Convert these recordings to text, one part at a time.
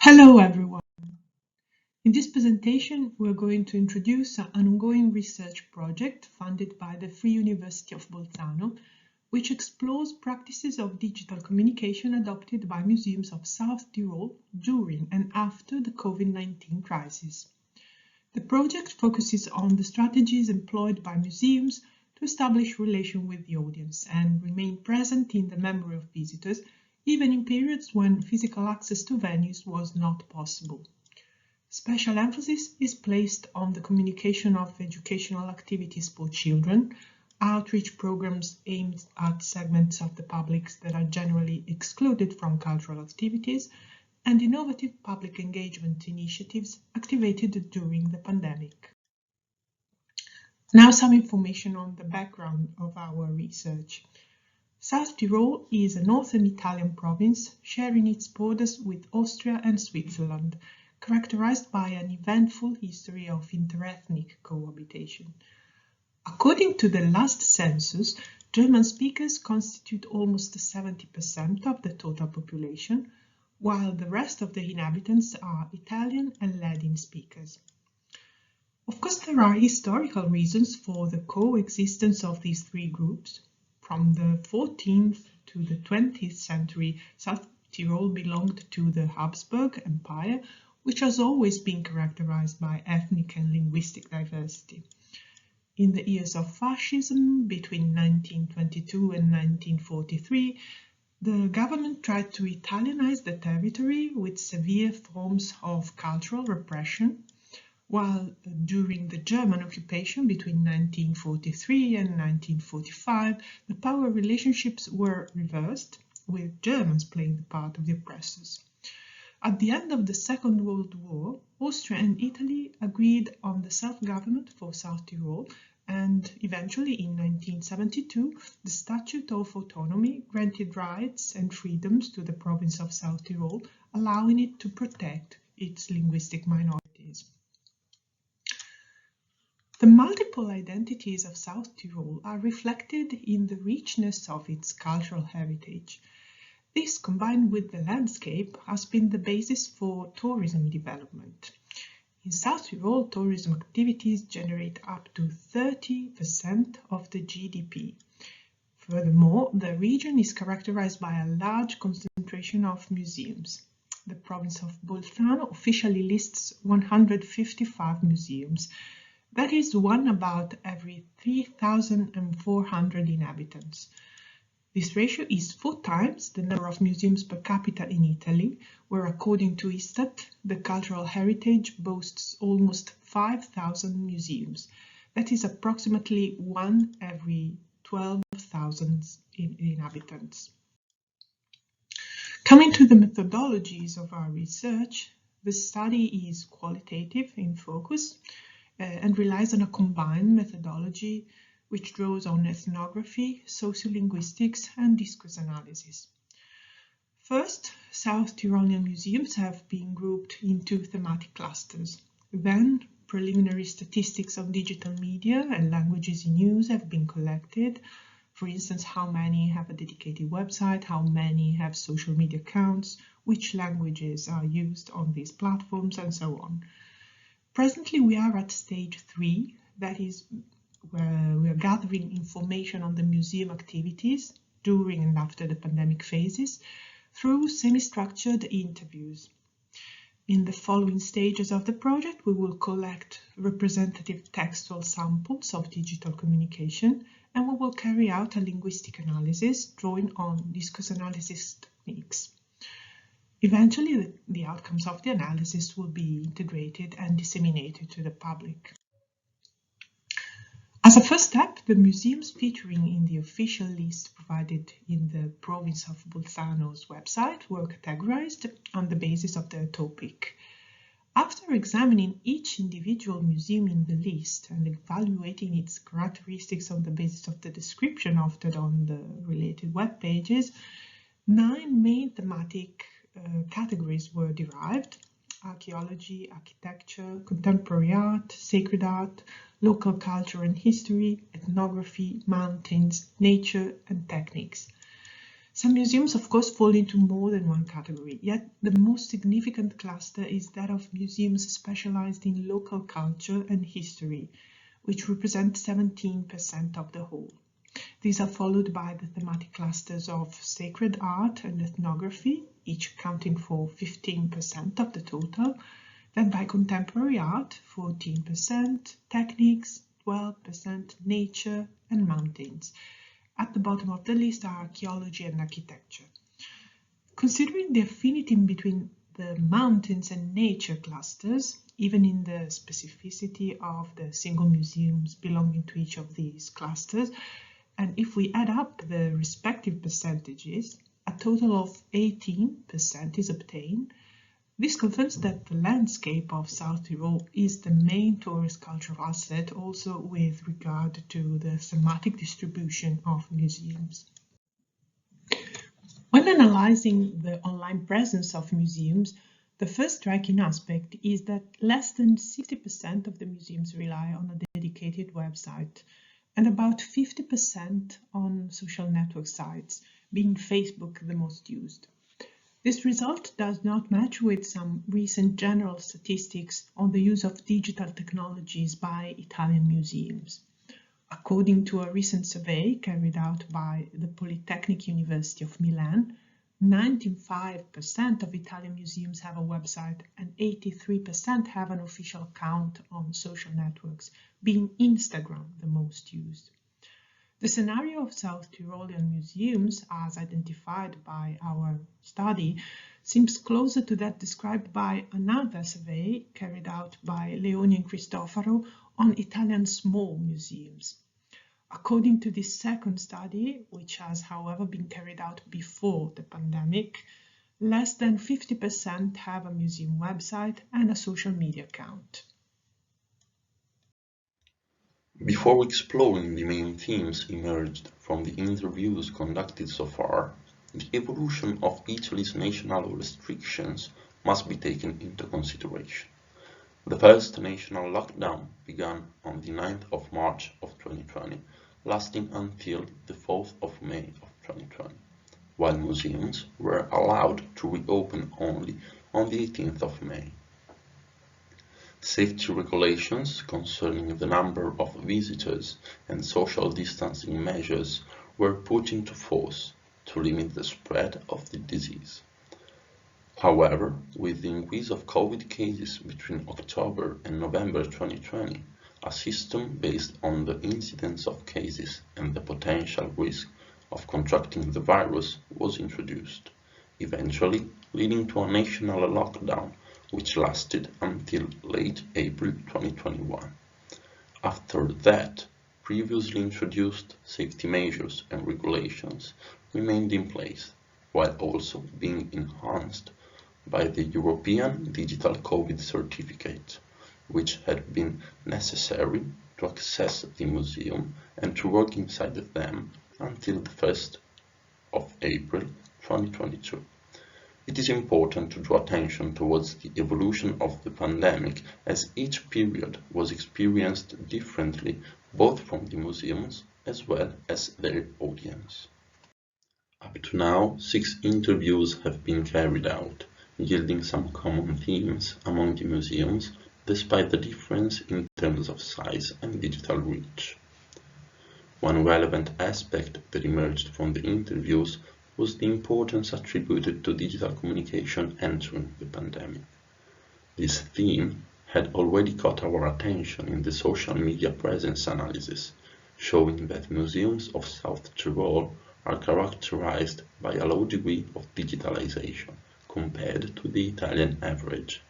Hello everyone. In this presentation, we're going to introduce an ongoing research project funded by the Free University of Bolzano, which explores practices of digital communication adopted by museums of South Tyrol during and after the COVID-19 crisis. The project focuses on the strategies employed by museums to establish relation with the audience and remain present in the memory of visitors, even in periods when physical access to venues was not possible. Special emphasis is placed on the communication of educational activities for children, outreach programs aimed at segments of the public that are generally excluded from cultural activities, and innovative public engagement initiatives activated during the pandemic. Now some information on the background of our research. South Tyrol is a northern Italian province sharing its borders with Austria and Switzerland, characterized by an eventful history of interethnic cohabitation. According to the last census, German speakers constitute almost 70% of the total population, while the rest of the inhabitants are Italian and Ladin speakers. Of course, there are historical reasons for the coexistence of these three groups. From the 14th to the 20th century, South Tyrol belonged to the Habsburg Empire, which has always been characterized by ethnic and linguistic diversity. In the years of fascism, between 1922 and 1943, the government tried to Italianize the territory with severe forms of cultural repression, while during the German occupation between 1943 and 1945, the power relationships were reversed, with Germans playing the part of the oppressors. At the end of the Second World War, Austria and Italy agreed on the self-government for South Tyrol, and eventually in 1972, the Statute of Autonomy granted rights and freedoms to the province of South Tyrol, allowing it to protect its linguistic minorities. The multiple identities of South Tyrol are reflected in the richness of its cultural heritage. This, combined with the landscape, has been the basis for tourism development. In South Tyrol, tourism activities generate up to 30% of the GDP. Furthermore, the region is characterized by a large concentration of museums. The province of Bolzano officially lists 155 museums. That is one about every 3,400 inhabitants. This ratio is 4 times the number of museums per capita in Italy, where according to Istat, the cultural heritage boasts almost 5,000 museums. That is approximately 1 every 12,000 inhabitants. Coming to the methodologies of our research, the study is qualitative in focus and relies on a combined methodology which draws on ethnography, sociolinguistics, and discourse analysis. First, South Tyrolian museums have been grouped into thematic clusters. Then, preliminary statistics of digital media and languages in use have been collected. For instance, how many have a dedicated website, how many have social media accounts, which languages are used on these platforms, and so on. Presently, we are at stage 3, that is, where we are gathering information on the museum activities during and after the pandemic phases through semi-structured interviews. In the following stages of the project, we will collect representative textual samples of digital communication, and we will carry out a linguistic analysis drawing on discourse analysis techniques. Eventually, the outcomes of the analysis will be integrated and disseminated to the public. As a first step, the museums featuring in the official list provided in the province of Bolzano's website were categorized on the basis of their topic. After examining each individual museum in the list and evaluating its characteristics on the basis of the description offered on the related web pages, 9 main thematic categories were derived: archaeology, architecture, contemporary art, sacred art, local culture and history, ethnography, mountains, nature, and techniques. Some museums, of course, fall into more than one category, yet the most significant cluster is that of museums specialized in local culture and history, which represent 17% of the whole. These are followed by the thematic clusters of sacred art and ethnography, each accounting for 15% of the total, then by contemporary art, 14%, techniques, 12%, nature, and mountains. At the bottom of the list are archaeology and architecture. Considering the affinity between the mountains and nature clusters, even in the specificity of the single museums belonging to each of these clusters, and if we add up the respective percentages, a total of 18% is obtained. This confirms that the landscape of South Tyrol is the main tourist cultural asset, also with regard to the thematic distribution of museums. When analyzing the online presence of museums, the first striking aspect is that less than 60% of the museums rely on a dedicated website, and about 50% on social network sites, being Facebook the most used. This result does not match with some recent general statistics on the use of digital technologies by Italian museums. According to a recent survey carried out by the Polytechnic University of Milan, 95% of Italian museums have a website and 83% have an official account on social networks, being Instagram the most used. The scenario of South Tyrolean museums, as identified by our study, seems closer to that described by another survey carried out by Leoni and Cristofaro on Italian small museums. According to this second study, which has however been carried out before the pandemic, less than 50% have a museum website and a social media account. Before exploring the main themes emerged from the interviews conducted so far, the evolution of Italy's national restrictions must be taken into consideration. The first national lockdown began on the 9th of March of 2020, lasting until the 4th of May of 2020, while museums were allowed to reopen only on the 18th of May. Safety regulations concerning the number of visitors and social distancing measures were put into force to limit the spread of the disease. However, with the increase of COVID cases between October and November 2020, a system based on the incidence of cases and the potential risk of contracting the virus was introduced, eventually leading to a national lockdown which lasted until late April 2021. After that, previously introduced safety measures and regulations remained in place, while also being enhanced by the European Digital COVID Certificate, which had been necessary to access the museum and to work inside them until the 1st of April 2022. It is important to draw attention towards the evolution of the pandemic, as each period was experienced differently both from the museums as well as their audience. Up to now, 6 interviews have been carried out, yielding some common themes among the museums, despite the difference in terms of size and digital reach. One relevant aspect that emerged from the interviews was the importance attributed to digital communication entering the pandemic. This theme had already caught our attention in the social media presence analysis, showing that museums of South Tyrol are characterized by a low degree of digitalization compared to the Italian average.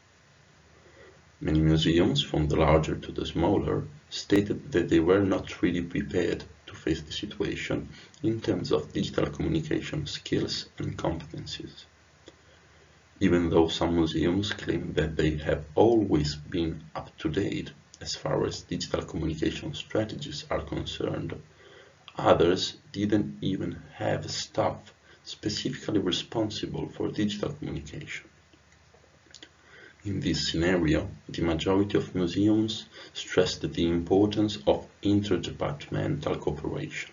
Many museums, from the larger to the smaller, stated that they were not really prepared to face the situation in terms of digital communication skills and competencies. Even though some museums claim that they have always been up to date as far as digital communication strategies are concerned, others didn't even have staff specifically responsible for digital communication. In this scenario, the majority of museums stressed the importance of interdepartmental cooperation.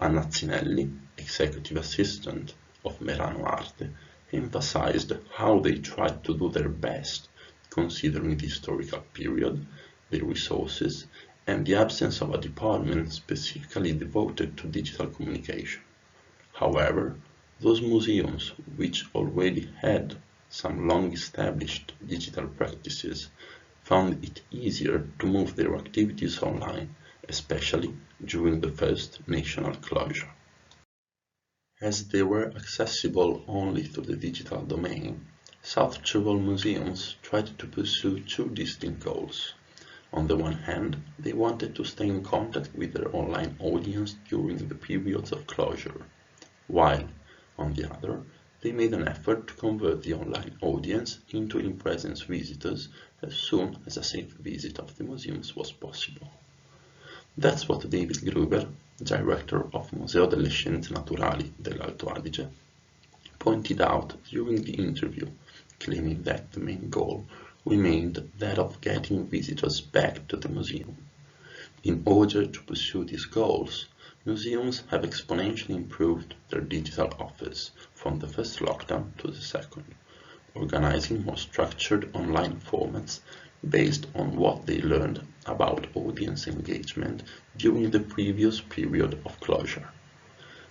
Anna Zinelli, executive assistant of Merano Arte, emphasized how they tried to do their best, considering the historical period, the resources, and the absence of a department specifically devoted to digital communication. However, those museums which already had some long-established digital practices found it easier to move their activities online, especially during the first national closure. As they were accessible only through the digital domain, South Tyrol museums tried to pursue two distinct goals. On the one hand, they wanted to stay in contact with their online audience during the periods of closure, while, on the other, they made an effort to convert the online audience into in-presence visitors as soon as a safe visit of the museums was possible. That's what David Gruber, director of Museo delle Scienze Naturali dell'Alto Adige, pointed out during the interview, claiming that the main goal remained that of getting visitors back to the museum. In order to pursue these goals, museums have exponentially improved their digital offers from the first lockdown to the second, organizing more structured online formats based on what they learned about audience engagement during the previous period of closure.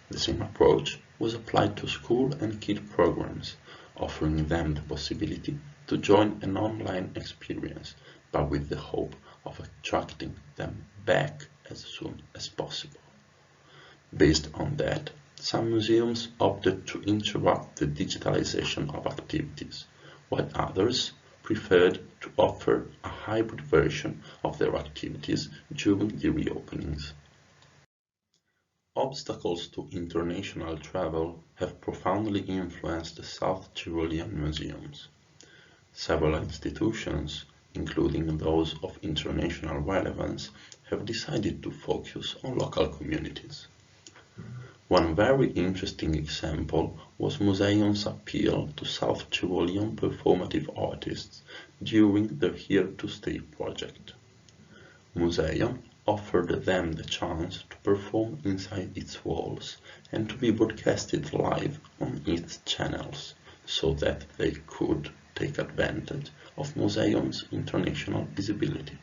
The same approach was applied to school and kid programs, offering them the possibility to join an online experience, but with the hope of attracting them back as soon as possible. Based on that, some museums opted to interrupt the digitalization of activities, while others preferred to offer a hybrid version of their activities during the reopenings. Obstacles to international travel have profoundly influenced the South Tyrolean museums. Several institutions, including those of international relevance, have decided to focus on local communities. One very interesting example was Museum's appeal to South Tyrolean performative artists during the Here to Stay project. Museum offered them the chance to perform inside its walls and to be broadcasted live on its channels, so that they could take advantage of Museum's international visibility.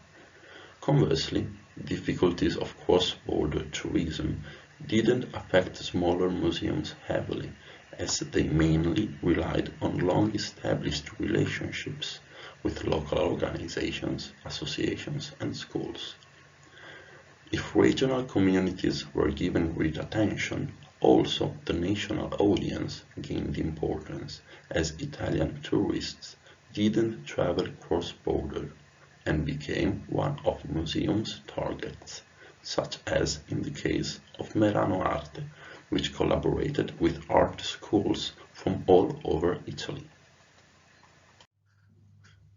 Conversely, difficulties of cross-border tourism didn't affect smaller museums heavily, as they mainly relied on long-established relationships with local organizations, associations, and schools. If regional communities were given great attention, also the national audience gained importance, as Italian tourists didn't travel cross-border and became one of museum's targets, such as in the case of Merano Arte, which collaborated with art schools from all over Italy.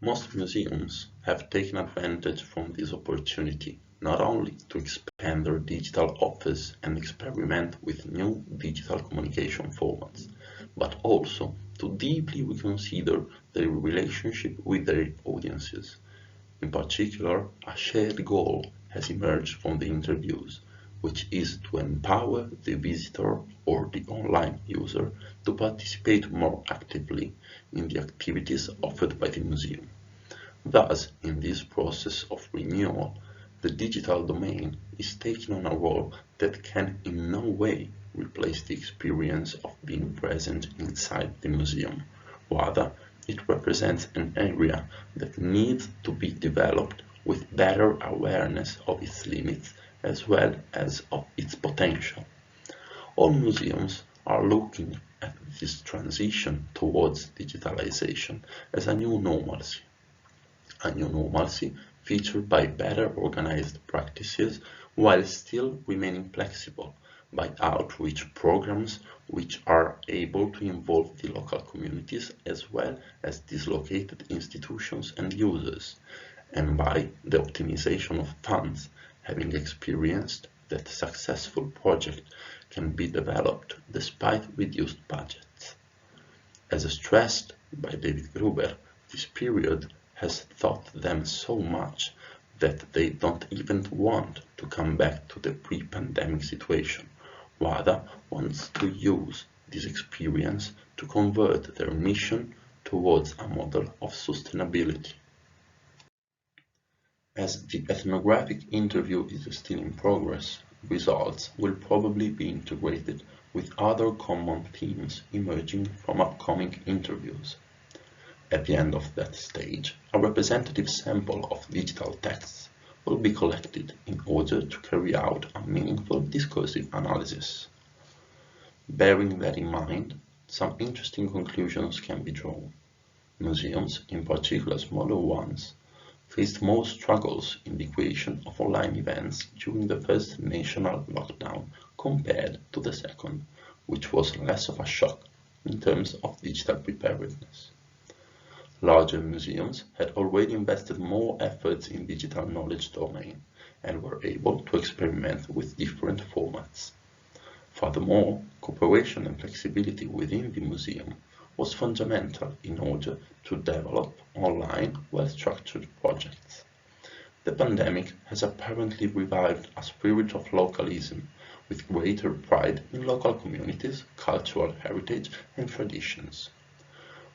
Most museums have taken advantage from this opportunity, not only to expand their digital offers and experiment with new digital communication formats, but also to deeply reconsider their relationship with their audiences. In particular, a shared goal has emerged from the interviews, which is to empower the visitor or the online user to participate more actively in the activities offered by the museum. Thus, in this process of renewal, the digital domain is taking on a role that can in no way replace the experience of being present inside the museum. Rather, it represents an area that needs to be developed with better awareness of its limits as well as of its potential. All museums are looking at this transition towards digitalization as a new normalcy featured by better organized practices while still remaining flexible by outreach programs which are able to involve the local communities as well as dislocated institutions and users, and by the optimization of funds, having experienced that successful project can be developed despite reduced budgets. As stressed by David Gruber, this period has taught them so much that they don't even want to come back to the pre-pandemic situation, rather wants to use this experience to convert their mission towards a model of sustainability. As the ethnographic interview is still in progress, results will probably be integrated with other common themes emerging from upcoming interviews. At the end of that stage, a representative sample of digital texts will be collected in order to carry out a meaningful discursive analysis. Bearing that in mind, some interesting conclusions can be drawn. Museums, in particular smaller ones, faced more struggles in the creation of online events during the first national lockdown compared to the second, which was less of a shock in terms of digital preparedness. Larger museums had already invested more efforts in digital knowledge domain and were able to experiment with different formats. Furthermore, cooperation and flexibility within the museum was fundamental in order to develop online, well-structured projects. The pandemic has apparently revived a spirit of localism with greater pride in local communities, cultural heritage and traditions.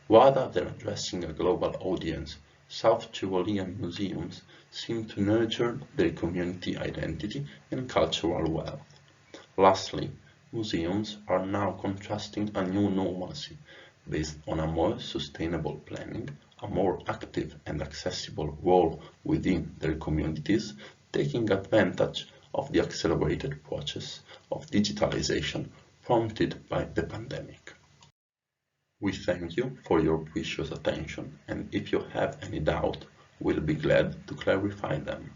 Rather than addressing a global audience, South Tyrolean museums seem to nurture their community identity and cultural wealth. Lastly, museums are now contrasting a new normalcy based on a more sustainable planning, a more active and accessible role within their communities, taking advantage of the accelerated process of digitalization prompted by the pandemic. We thank you for your precious attention, and if you have any doubt, we'll be glad to clarify them.